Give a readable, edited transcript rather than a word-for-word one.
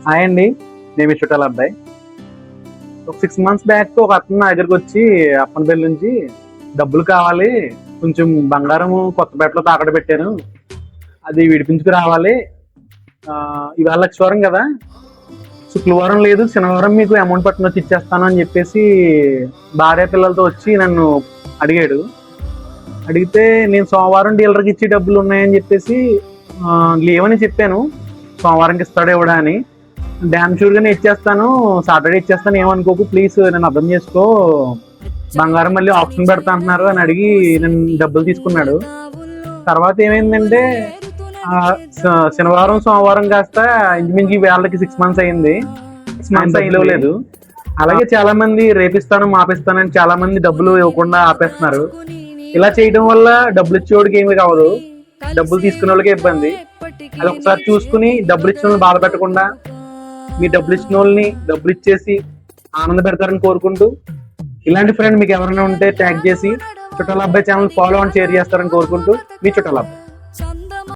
Hi అండి, నేను మీ చుట్టాల అబ్బాయి. ఒక 6 months బ్యాక్ ఒక అతను నా దగ్గరికి వచ్చి అప్పనపల్లి నుంచి డబ్బులు కావాలి, కొంచెం బంగారం కొత్తపేటలో తాకట్టు పెట్టాను, అది విడిపించుకు రావాలి. ఇవాళ లక్షవారం కదా, శుక్రవారం లేదు శనివారం మీకు అమౌంట్ పట్టుకుని వచ్చి ఇచ్చేస్తాను అని చెప్పేసి భార్య పిల్లలతో వచ్చి నన్ను అడిగాడు. అడిగితే నేను సోమవారం డీలర్కి ఇచ్చి డబ్బులు ఉన్నాయని చెప్పేసి లేవని చెప్పాను. సోమవారంకి ఇస్తాడు ఇవ్వడా అని. డ్యామ్ షూర్గా నేను ఇచ్చేస్తాను, సాటర్డే ఇచ్చేస్తాను, ఏమనుకోకు ప్లీజ్, నన్ను అర్థం చేసుకో, బంగారం మళ్ళీ ఆప్షన్ పెడతా అంటున్నారు అని అడిగి నేను డబ్బులు తీసుకున్నాడు. తర్వాత ఏమైందంటే శనివారం సోమవారం కాస్త ఇంచుమించి వేళ్ళకి 6 months అయింది. 6 months అయిపోలేదు. అలాగే చాలా మంది రేపిస్తాను మాపిస్తానని చాలా మంది డబ్బులు ఇవ్వకుండా ఆపేస్తున్నారు. ఇలా చేయడం వల్ల డబ్బులు ఇచ్చేవాడికి ఏమి కావదు, డబ్బులు తీసుకునే వాళ్ళకే ఇబ్బంది. అది ఒకసారి చూసుకుని డబ్బులు ఇచ్చిన వాళ్ళని బాధ పెట్టకుండా మీ డబ్బులు ఇచ్చిన వాళ్ళని డబ్బులు ఇచ్చేసి ఆనంద పెడతారని కోరుకుంటూ, ఇలాంటి ఫ్రెండ్ మీకు ఎవరైనా ఉంటే ట్యాగ్ చేసి చుట్టాల అబ్బాయి ఛానల్ ఫాలో అండ్ షేర్ చేస్తారని కోరుకుంటూ, మీ చుట్టాల అబ్బాయి.